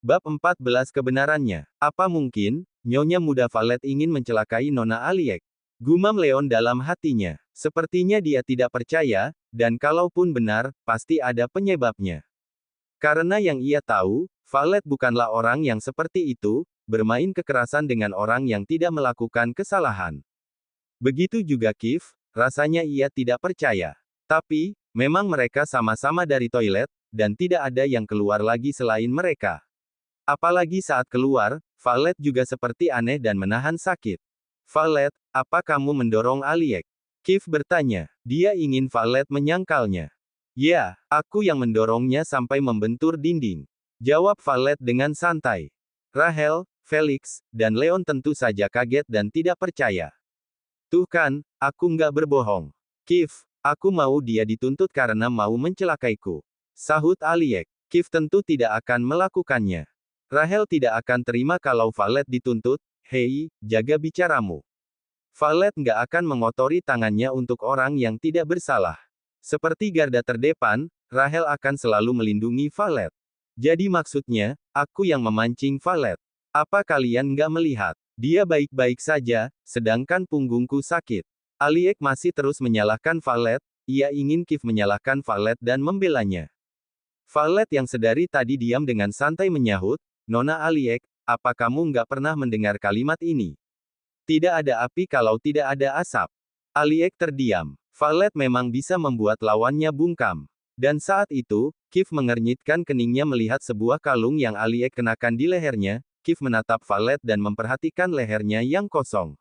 Bab 14 Kebenarannya. Apa mungkin, Nyonya Muda Valet ingin mencelakai Nona Aliek? Gumam Leon dalam hatinya. Sepertinya dia tidak percaya, dan kalaupun benar, pasti ada penyebabnya. Karena yang ia tahu, Valet bukanlah orang yang seperti itu, bermain kekerasan dengan orang yang tidak melakukan kesalahan. Begitu juga Kif, rasanya ia tidak percaya. Tapi, memang mereka sama-sama dari toilet, dan tidak ada yang keluar lagi selain mereka. Apalagi saat keluar, Valet juga seperti aneh dan menahan sakit. Valet, apa kamu mendorong Aliek? Kif bertanya. Dia ingin Valet menyangkalnya. Ya, aku yang mendorongnya sampai membentur dinding. Jawab Valet dengan santai. Rahel, Felix, dan Leon tentu saja kaget dan tidak percaya. Tuh kan, aku nggak berbohong. Kif, aku mau dia dituntut karena mau mencelakaiku. Sahut Aliek. Kif tentu tidak akan melakukannya. Rahel tidak akan terima kalau Valet dituntut. Hei, jaga bicaramu. Valet nggak akan mengotori tangannya untuk orang yang tidak bersalah. Seperti garda terdepan, Rahel akan selalu melindungi Valet. Jadi maksudnya, aku yang memancing Valet. Apa kalian nggak melihat? Dia baik-baik saja, sedangkan punggungku sakit. Aliek masih terus menyalahkan Valet, ia ingin Kif menyalahkan Valet dan membelanya. Valet yang sedari tadi diam dengan santai menyahut, Nona Aliek, apa kamu nggak pernah mendengar kalimat ini? Tidak ada api kalau tidak ada asap. Aliek terdiam. Valet memang bisa membuat lawannya bungkam. Dan saat itu, Kif mengernyitkan keningnya melihat sebuah kalung yang Aliek kenakan di lehernya. Kif menatap Valet dan memperhatikan lehernya yang kosong.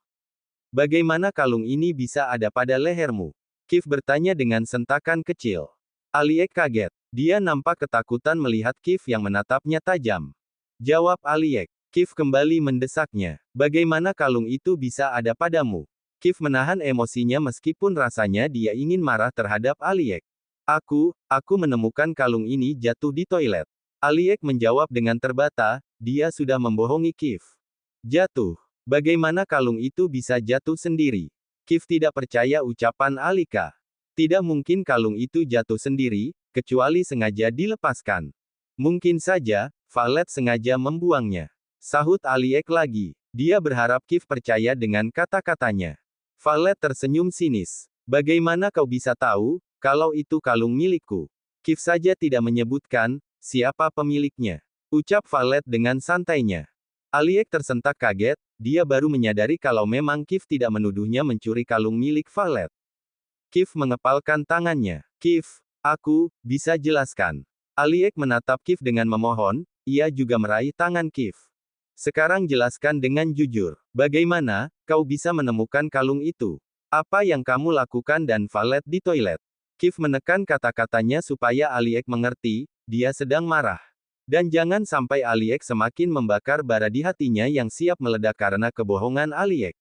Bagaimana kalung ini bisa ada pada lehermu? Kif bertanya dengan sentakan kecil. Aliek kaget. Dia nampak ketakutan melihat Kif yang menatapnya tajam. Jawab Aliek. Kif kembali mendesaknya. Bagaimana kalung itu bisa ada padamu? Kif menahan emosinya meskipun rasanya dia ingin marah terhadap Aliek. Aku menemukan kalung ini jatuh di toilet. Aliek menjawab dengan terbata, dia sudah membohongi Kif. Jatuh. Bagaimana kalung itu bisa jatuh sendiri? Kif tidak percaya ucapan Alika. Tidak mungkin kalung itu jatuh sendiri, kecuali sengaja dilepaskan. Mungkin saja, Valet sengaja membuangnya. Sahut Aliek lagi. Dia berharap Kif percaya dengan kata-katanya. Valet tersenyum sinis. Bagaimana kau bisa tahu, kalau itu kalung milikku? Kif saja tidak menyebutkan, siapa pemiliknya. Ucap Valet dengan santainya. Aliek tersentak kaget, dia baru menyadari kalau memang Kif tidak menuduhnya mencuri kalung milik Valet. Kif mengepalkan tangannya. Kif, aku bisa jelaskan. Aliek menatap Kif dengan memohon, ia juga meraih tangan Kif. Sekarang jelaskan dengan jujur. Bagaimana, kau bisa menemukan kalung itu? Apa yang kamu lakukan dan Valet di toilet? Kif menekan kata-katanya supaya Aliek mengerti, dia sedang marah. Dan jangan sampai Aliek semakin membakar bara di hatinya yang siap meledak karena kebohongan Aliek.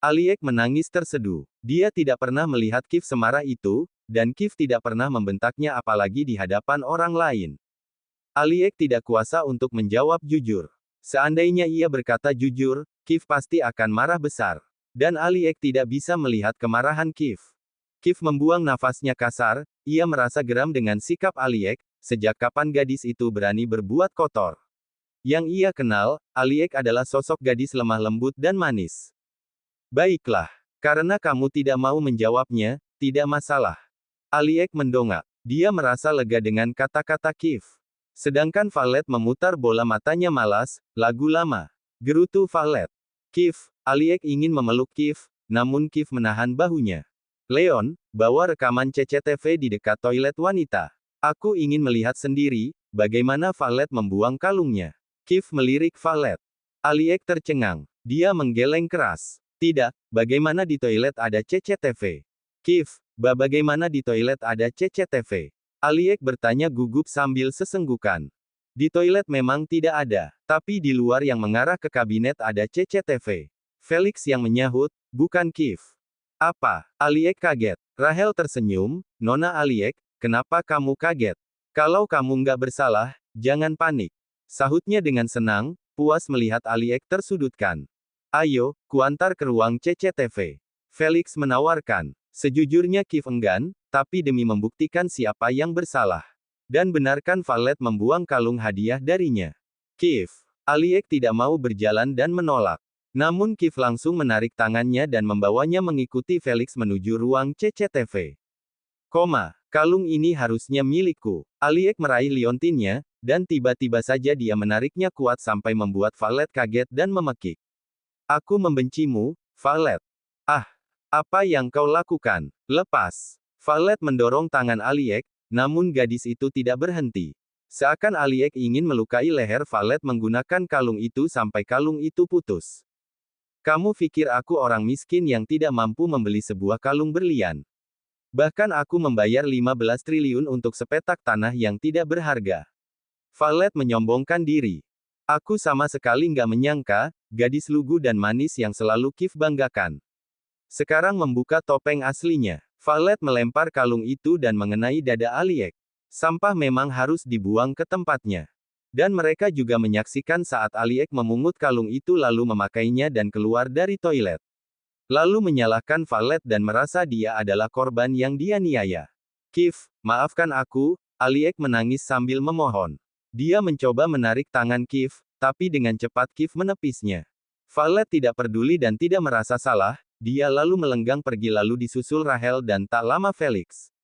Aliek menangis terseduh. Dia tidak pernah melihat Kif semarah itu, dan Kif tidak pernah membentaknya apalagi di hadapan orang lain. Aliek tidak kuasa untuk menjawab jujur. Seandainya ia berkata jujur, Kif pasti akan marah besar. Dan Aliek tidak bisa melihat kemarahan Kif. Kif membuang nafasnya kasar, ia merasa geram dengan sikap Aliek, sejak kapan gadis itu berani berbuat kotor. Yang ia kenal, Aliek adalah sosok gadis lemah lembut dan manis. Baiklah, karena kamu tidak mau menjawabnya, tidak masalah. Aliek mendongak. Dia merasa lega dengan kata-kata Kif. Sedangkan Valet memutar bola matanya malas, lagu lama. Gerutu Valet. Kif, Aliek ingin memeluk Kif, namun Kif menahan bahunya. Leon, bawa rekaman CCTV di dekat toilet wanita. Aku ingin melihat sendiri, bagaimana Valet membuang kalungnya. Kif melirik Valet. Aliek tercengang. Dia menggeleng keras. Tidak, bagaimana di toilet ada CCTV? Kif, bagaimana di toilet ada CCTV? Aliek bertanya gugup sambil sesenggukan. Di toilet memang tidak ada, tapi di luar yang mengarah ke kabinet ada CCTV. Felix yang menyahut, bukan Kif. Apa? Aliek kaget. Rahel tersenyum, Nona Aliek, kenapa kamu kaget? Kalau kamu nggak bersalah, jangan panik. Sahutnya dengan senang, puas melihat Aliek tersudutkan. Ayo, kuantar ke ruang CCTV. Felix menawarkan. Sejujurnya Kif enggan, tapi demi membuktikan siapa yang bersalah. Dan benarkan Valet membuang kalung hadiah darinya. Kiev. Aliek tidak mau berjalan dan menolak. Namun Kiev langsung menarik tangannya dan membawanya mengikuti Felix menuju ruang CCTV. Kalung ini harusnya milikku. Aliek meraih liontinnya, dan tiba-tiba saja dia menariknya kuat sampai membuat Valet kaget dan memekik. Aku membencimu, Valet. Ah, apa yang kau lakukan? Lepas. Valet mendorong tangan Aliek, namun gadis itu tidak berhenti. Seakan Aliek ingin melukai leher Valet menggunakan kalung itu sampai kalung itu putus. Kamu pikir aku orang miskin yang tidak mampu membeli sebuah kalung berlian? Bahkan aku membayar 15 triliun untuk sepetak tanah yang tidak berharga. Valet menyombongkan diri. Aku sama sekali nggak menyangka, gadis lugu dan manis yang selalu Kiev banggakan. Sekarang membuka topeng aslinya. Valet melempar kalung itu dan mengenai dada Aliek. Sampah memang harus dibuang ke tempatnya. Dan mereka juga menyaksikan saat Aliek memungut kalung itu lalu memakainya dan keluar dari toilet. Lalu menyalahkan Valet dan merasa dia adalah korban yang dianiaya. Kiev, maafkan aku, Aliek menangis sambil memohon. Dia mencoba menarik tangan Kiev, tapi dengan cepat Kiev menepisnya. Valet tidak peduli dan tidak merasa salah, dia lalu melenggang pergi lalu disusul Rahel dan tak lama Felix.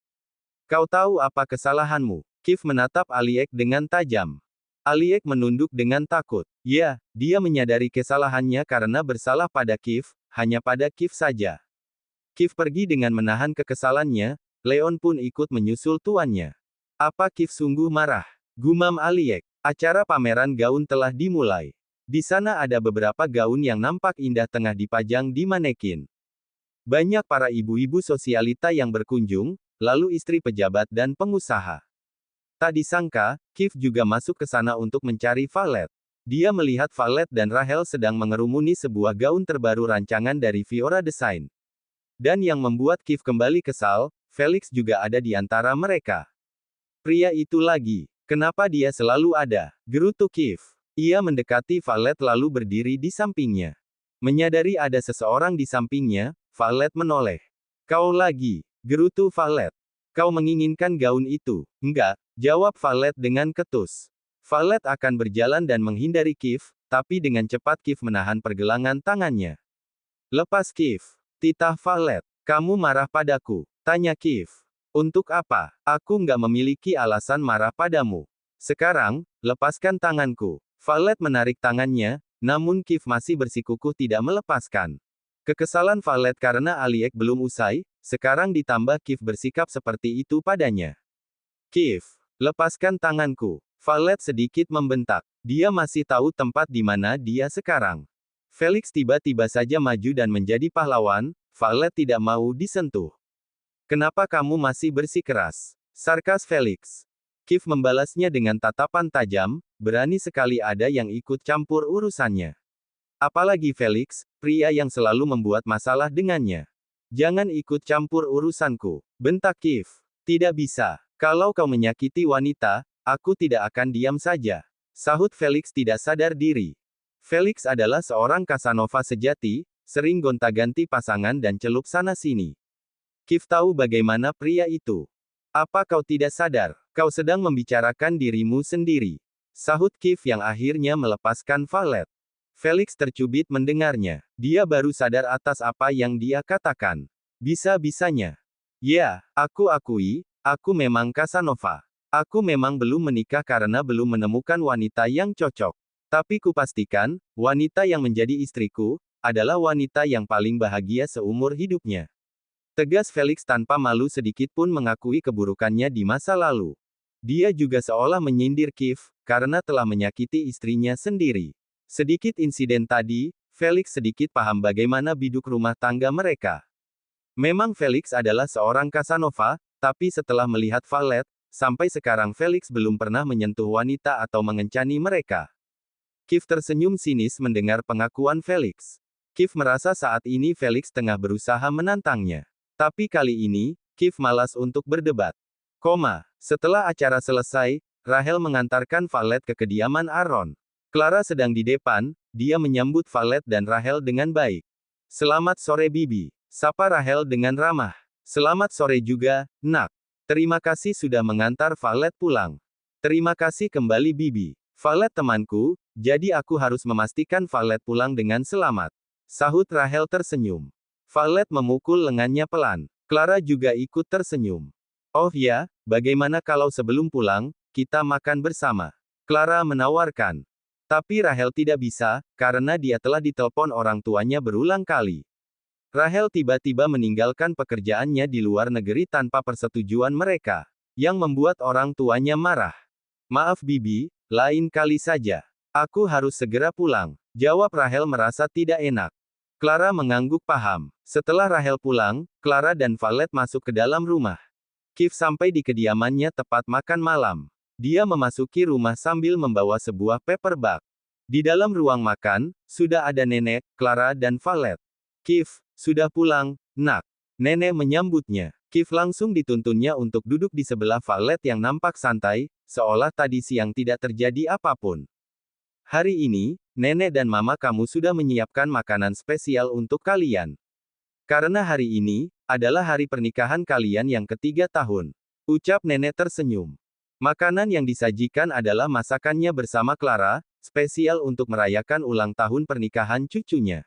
Kau tahu apa kesalahanmu? Kiev menatap Aliek dengan tajam. Aliek menunduk dengan takut. Ya, dia menyadari kesalahannya karena bersalah pada Kiev, hanya pada Kiev saja. Kiev pergi dengan menahan kekesalannya, Leon pun ikut menyusul tuannya. Apa Kiev sungguh marah? Gumam Aliek. Acara pameran gaun telah dimulai. Di sana ada beberapa gaun yang nampak indah tengah dipajang di manekin. Banyak para ibu-ibu sosialita yang berkunjung, lalu istri pejabat dan pengusaha. Tak disangka, Kiev juga masuk ke sana untuk mencari Valet. Dia melihat Valet dan Rahel sedang mengerumuni sebuah gaun terbaru rancangan dari Fiora Design. Dan yang membuat Kiev kembali kesal, Felix juga ada di antara mereka. Pria itu lagi. Kenapa dia selalu ada? Gerutu Kiev. Ia mendekati Valet lalu berdiri di sampingnya. Menyadari ada seseorang di sampingnya, Valet menoleh. Kau lagi. Gerutu Valet. Kau menginginkan gaun itu? Enggak, jawab Valet dengan ketus. Valet akan berjalan dan menghindari Kiev, tapi dengan cepat Kiev menahan pergelangan tangannya. Lepas Kiev. Titah Valet. Kamu marah padaku? Tanya Kiev. Untuk apa? Aku nggak memiliki alasan marah padamu. Sekarang, lepaskan tanganku. Valet menarik tangannya, namun Kiev masih bersikukuh tidak melepaskan. Kekesalan Valet karena Aliek belum usai, sekarang ditambah Kiev bersikap seperti itu padanya. Kiev, lepaskan tanganku. Valet sedikit membentak. Dia masih tahu tempat di mana dia sekarang. Felix tiba-tiba saja maju dan menjadi pahlawan, Valet tidak mau disentuh. Kenapa kamu masih bersikeras? Sarkas Felix. Kiev membalasnya dengan tatapan tajam, berani sekali ada yang ikut campur urusannya. Apalagi Felix, pria yang selalu membuat masalah dengannya. Jangan ikut campur urusanku, bentak Kiev. Tidak bisa. Kalau kau menyakiti wanita, aku tidak akan diam saja. Sahut Felix tidak sadar diri. Felix adalah seorang Casanova sejati, sering gonta-ganti pasangan dan celup sana-sini. Kiev tahu bagaimana pria itu. Apa kau tidak sadar? Kau sedang membicarakan dirimu sendiri. Sahut Kiev yang akhirnya melepaskan Valet. Felix tercubit mendengarnya. Dia baru sadar atas apa yang dia katakan. Bisa-bisanya. Ya, aku akui, aku memang Casanova. Aku memang belum menikah karena belum menemukan wanita yang cocok. Tapi kupastikan, wanita yang menjadi istriku, adalah wanita yang paling bahagia seumur hidupnya. Tegas Felix tanpa malu sedikit pun mengakui keburukannya di masa lalu. Dia juga seolah menyindir Kiev, karena telah menyakiti istrinya sendiri. Sedikit insiden tadi, Felix sedikit paham bagaimana biduk rumah tangga mereka. Memang Felix adalah seorang Casanova, tapi setelah melihat Valet, sampai sekarang Felix belum pernah menyentuh wanita atau mengencani mereka. Kiev tersenyum sinis mendengar pengakuan Felix. Kiev merasa saat ini Felix tengah berusaha menantangnya. Tapi kali ini, Kiev malas untuk berdebat. Setelah acara selesai, Rahel mengantarkan Valet ke kediaman Aaron. Clara sedang di depan, dia menyambut Valet dan Rahel dengan baik. Selamat sore Bibi. Sapa Rahel dengan ramah. Selamat sore juga, nak. Terima kasih sudah mengantar Valet pulang. Terima kasih kembali Bibi. Valet temanku, jadi aku harus memastikan Valet pulang dengan selamat. Sahut Rahel tersenyum. Valet memukul lengannya pelan. Clara juga ikut tersenyum. Oh ya, bagaimana kalau sebelum pulang, kita makan bersama? Clara menawarkan. Tapi Rahel tidak bisa, karena dia telah ditelepon orang tuanya berulang kali. Rahel tiba-tiba meninggalkan pekerjaannya di luar negeri tanpa persetujuan mereka, yang membuat orang tuanya marah. Maaf Bibi, lain kali saja. Aku harus segera pulang, jawab Rahel merasa tidak enak. Clara mengangguk paham. Setelah Rahel pulang, Clara dan Valet masuk ke dalam rumah. Kif sampai di kediamannya tepat makan malam. Dia memasuki rumah sambil membawa sebuah paper bag. Di dalam ruang makan, sudah ada Nenek, Clara dan Valet. Kif, sudah pulang, nak. Nenek menyambutnya. Kif langsung dituntunnya untuk duduk di sebelah Valet yang nampak santai, seolah tadi siang tidak terjadi apapun. Hari ini, Nenek dan Mama kamu sudah menyiapkan makanan spesial untuk kalian. Karena hari ini, adalah hari pernikahan kalian yang ketiga tahun. Ucap Nenek tersenyum. Makanan yang disajikan adalah masakannya bersama Clara, spesial untuk merayakan ulang tahun pernikahan cucunya.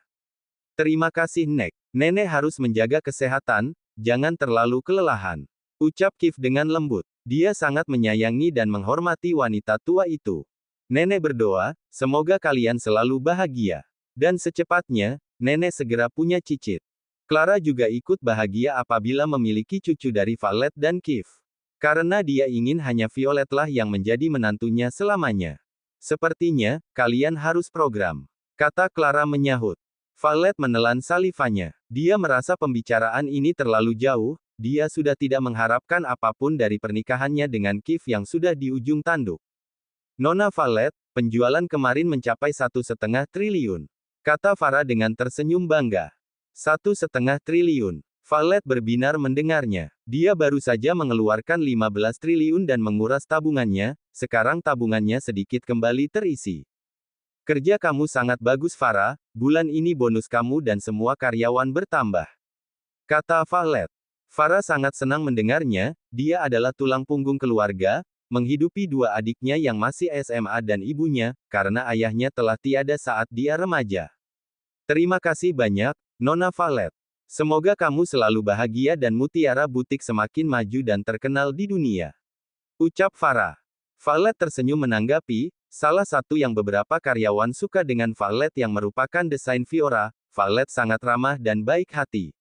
Terima kasih Nek. Nenek harus menjaga kesehatan, jangan terlalu kelelahan. Ucap Kif dengan lembut. Dia sangat menyayangi dan menghormati wanita tua itu. Nenek berdoa, semoga kalian selalu bahagia. Dan secepatnya, Nenek segera punya cicit. Clara juga ikut bahagia apabila memiliki cucu dari Valet dan Kif. Karena dia ingin hanya Violetlah yang menjadi menantunya selamanya. Sepertinya, kalian harus program. Kata Clara menyahut. Valet menelan salivanya. Dia merasa pembicaraan ini terlalu jauh, dia sudah tidak mengharapkan apapun dari pernikahannya dengan Kif yang sudah di ujung tanduk. Nona Valet, penjualan kemarin mencapai 1,5 triliun. Kata Farah dengan tersenyum bangga. 1,5 triliun. Valet berbinar mendengarnya. Dia baru saja mengeluarkan 15 triliun dan menguras tabungannya, sekarang tabungannya sedikit kembali terisi. Kerja kamu sangat bagus Farah, bulan ini bonus kamu dan semua karyawan bertambah. Kata Valet. Farah sangat senang mendengarnya, dia adalah tulang punggung keluarga, menghidupi dua adiknya yang masih SMA dan ibunya, karena ayahnya telah tiada saat dia remaja. Terima kasih banyak, Nona Valet. Semoga kamu selalu bahagia dan Mutiara Butik semakin maju dan terkenal di dunia. Ucap Farah. Valet tersenyum menanggapi, salah satu yang beberapa karyawan suka dengan Valet yang merupakan desain Fiora, Valet sangat ramah dan baik hati.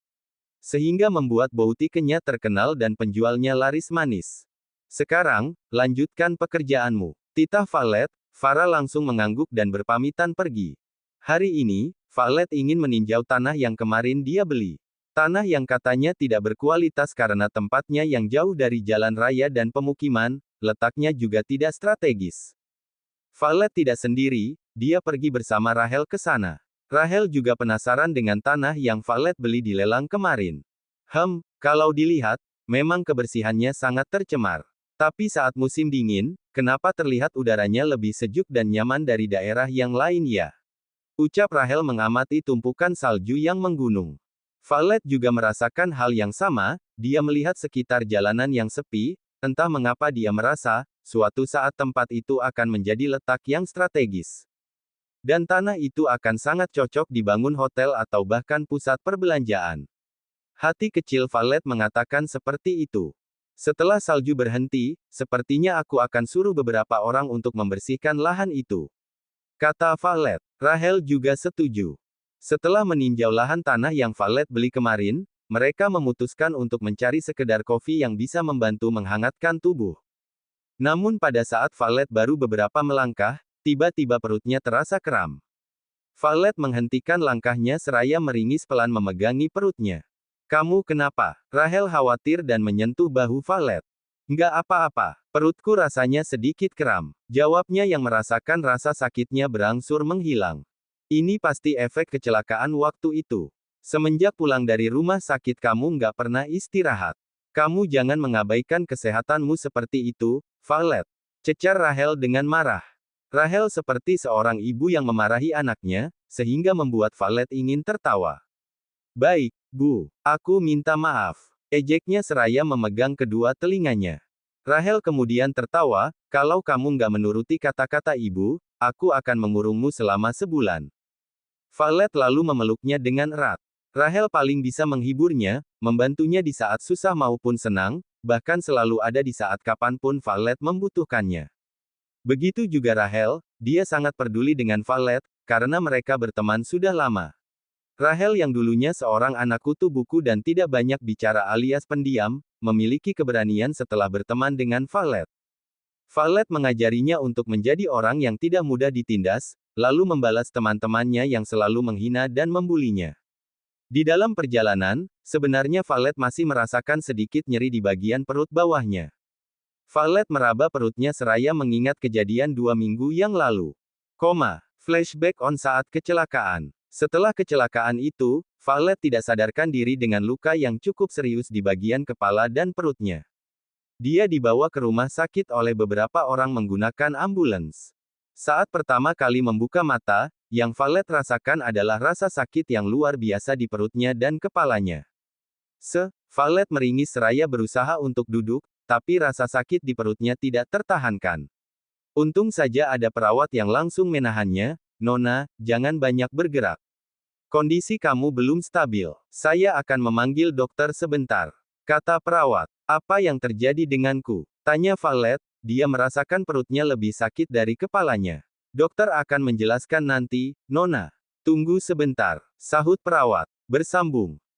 Sehingga membuat boutique-nya terkenal dan penjualnya laris manis. Sekarang, lanjutkan pekerjaanmu. Titah Valet, Farah langsung mengangguk dan berpamitan pergi. Hari ini, Valet ingin meninjau tanah yang kemarin dia beli. Tanah yang katanya tidak berkualitas karena tempatnya yang jauh dari jalan raya dan pemukiman, letaknya juga tidak strategis. Valet tidak sendiri, dia pergi bersama Rahel ke sana. Rahel juga penasaran dengan tanah yang Valet beli di lelang kemarin. Kalau dilihat, memang kebersihannya sangat tercemar. Tapi saat musim dingin, kenapa terlihat udaranya lebih sejuk dan nyaman dari daerah yang lain ya? Ucap Rahel mengamati tumpukan salju yang menggunung. Valet juga merasakan hal yang sama, dia melihat sekitar jalanan yang sepi, entah mengapa dia merasa, suatu saat tempat itu akan menjadi letak yang strategis. Dan tanah itu akan sangat cocok dibangun hotel atau bahkan pusat perbelanjaan. Hati kecil Valet mengatakan seperti itu. Setelah salju berhenti, sepertinya aku akan suruh beberapa orang untuk membersihkan lahan itu. Kata Valet. Rahel juga setuju. Setelah meninjau lahan tanah yang Valet beli kemarin, mereka memutuskan untuk mencari sekedar kopi yang bisa membantu menghangatkan tubuh. Namun pada saat Valet baru beberapa melangkah, tiba-tiba perutnya terasa kram. Valet menghentikan langkahnya seraya meringis pelan memegangi perutnya. Kamu kenapa? Rahel khawatir dan menyentuh bahu Valet. Nggak apa-apa, perutku rasanya sedikit kram. Jawabnya yang merasakan rasa sakitnya berangsur menghilang. Ini pasti efek kecelakaan waktu itu. Semenjak pulang dari rumah sakit kamu nggak pernah istirahat. Kamu jangan mengabaikan kesehatanmu seperti itu, Valet. Cecar Rahel dengan marah. Rahel seperti seorang ibu yang memarahi anaknya, sehingga membuat Valet ingin tertawa. Baik, Bu. Aku minta maaf. Ejeknya seraya memegang kedua telinganya. Rahel kemudian tertawa, kalau kamu nggak menuruti kata-kata ibu, aku akan mengurungmu selama sebulan. Valet lalu memeluknya dengan erat. Rahel paling bisa menghiburnya, membantunya di saat susah maupun senang, bahkan selalu ada di saat kapanpun Valet membutuhkannya. Begitu juga Rahel, dia sangat peduli dengan Valet, karena mereka berteman sudah lama. Rahel yang dulunya seorang anak kutu buku dan tidak banyak bicara alias pendiam, memiliki keberanian setelah berteman dengan Valet. Valet mengajarinya untuk menjadi orang yang tidak mudah ditindas, lalu membalas teman-temannya yang selalu menghina dan membulinya. Di dalam perjalanan, sebenarnya Valet masih merasakan sedikit nyeri di bagian perut bawahnya. Valet meraba perutnya seraya mengingat kejadian 2 minggu yang lalu. Flashback on saat kecelakaan. Setelah kecelakaan itu, Valet tidak sadarkan diri dengan luka yang cukup serius di bagian kepala dan perutnya. Dia dibawa ke rumah sakit oleh beberapa orang menggunakan ambulans. Saat pertama kali membuka mata, yang Valet rasakan adalah rasa sakit yang luar biasa di perutnya dan kepalanya. Valet meringis seraya berusaha untuk duduk, tapi rasa sakit di perutnya tidak tertahankan. Untung saja ada perawat yang langsung menahannya, Nona, jangan banyak bergerak. Kondisi kamu belum stabil. Saya akan memanggil dokter sebentar, kata perawat. Apa yang terjadi denganku? Tanya Valet, dia merasakan perutnya lebih sakit dari kepalanya. Dokter akan menjelaskan nanti, Nona. Tunggu sebentar, sahut perawat. Bersambung.